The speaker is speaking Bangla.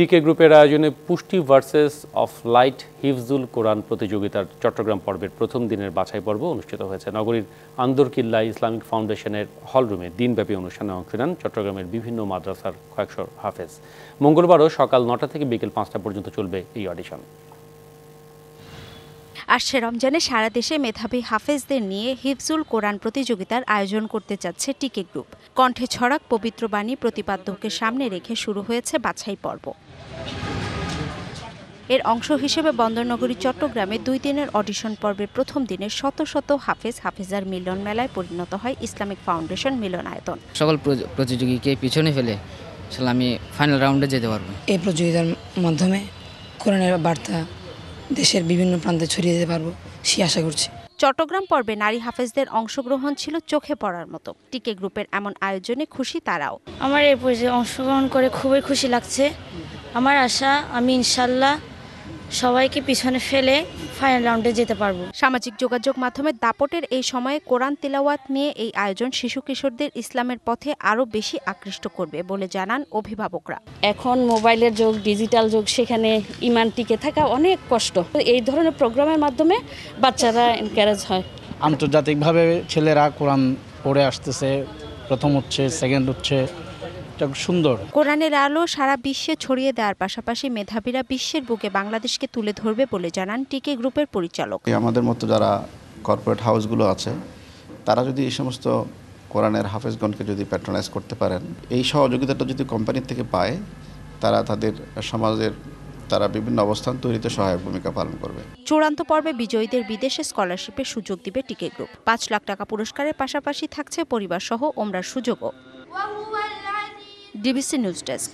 টিকে গ্রুপের আয়োজনে পুষ্টি ভার্সেস অফ লাইট হিফজুল কোরআন প্রতিযোগিতার চট্টগ্রাম পর্বের প্রথম দিনের বাছাই পর্ব অনুষ্ঠিত হয়েছে। নগরীর আন্দরকিল্লা ইসলামিক ফাউন্ডেশনের হলরুমে দিনব্যাপী অনুষ্ঠানে অংশ নেন চট্টগ্রামের বিভিন্ন মাদ্রাসার কয়েকশো হাফেজ। মঙ্গলবারও সকাল ৯টা থেকে বিকেল ৫টা পর্যন্ত চলবে এই অডিশন। আসছে রমজানে সারা দেশে মেধাবী হাফেজদের নিয়ে হিফজুল কোরআন প্রতিযোগিতার আয়োজন করতে যাচ্ছে টিকে গ্রুপ। কণ্ঠে ছড়াক পবিত্র বাণী প্রতিপাদ্যকে সামনে রেখে শুরু হয়েছে বাছাই পর্ব। এর অংশ হিসেবে বন্দরনগরী চট্টগ্রামে ২ দিনের অডিশন পর্বের প্রথম দিনে শত শত হাফেজার মিলন মেলায় পরিণত হয় ইসলামিক ফাউন্ডেশন মিলনায়তন। সকল প্রতিযোগীকে পিছনে ফেলে আমি ফাইনাল রাউন্ডে যেতে পারবো। এই প্রতিযোগিতার মাধ্যমে কোরআনের বার্তা দেশের বিভিন্ন প্রান্তে ছড়িয়ে দিতে পারবো সে আশা করছি। চট্টগ্রাম পর্বে নারী হাফেজদের অংশগ্রহণ ছিল চোখে পড়ার মতো। টিকে গ্রুপের এমন আয়োজনে খুশি তারাও। আমার এই পর্যায়ে অংশগ্রহণ করে খুবই খুশি লাগছে। আমার আশা আমি ইনশাল্লাহ সবাইকে পিছনে ফেলে ফাইনাল রাউন্ডে যেতে পারবো। সামাজিক যোগাযোগ মাধ্যমে দাপটের এই সময়ে কোরআন তিলাওয়াত নিয়ে এই আয়োজন শিশু কিশোরদের ইসলামের পথে আরও বেশি আকৃষ্ট করবে বলে জানান অভিভাবকরা। এখন মোবাইলের যুগ, ডিজিটাল যুগ, সেখানে ঈমান টিকে থাকা অনেক কষ্ট। এই ধরনের প্রোগ্রামের মাধ্যমে বাচ্চারা এনকারেজ হয়। আন্তর্জাতিকভাবে ছেলেরা কোরআন পড়ে আসতেছে, প্রথম হচ্ছে, সেকেন্ড হচ্ছে, সুন্দর। কোরআনের আলো সারা বিশ্বে ছড়িয়ে দেওয়ার পাশাপাশি মেধাবীরা বিশ্বের বুকে বাংলাদেশকে তুলে ধরবে বলে জানান টিকে গ্রুপের পরিচালক। আমাদের মতো যারা কর্পোরেট হাউসগুলো আছে তারা যদি এই সমস্ত কোরআনের হাফেজগণকে যদি প্যাট্রোনাইজ করতে পারেন, এই সহযোগিতাটা যদি কোম্পানি থেকে পায়, তারা তাদের সমাজের বিভিন্ন অবস্থান তৈরিতে সহায়ক ভূমিকা পালন করবে। চূড়ান্ত পর্বে বিজয়ীদের বিদেশে স্কলারশিপের সুযোগ দিবে টিকে গ্রুপ। ৫ লাখ টাকা পুরস্কারের পাশাপাশি থাকছে পরিবার সহ ওমরার সুযোগও। DBC news desk.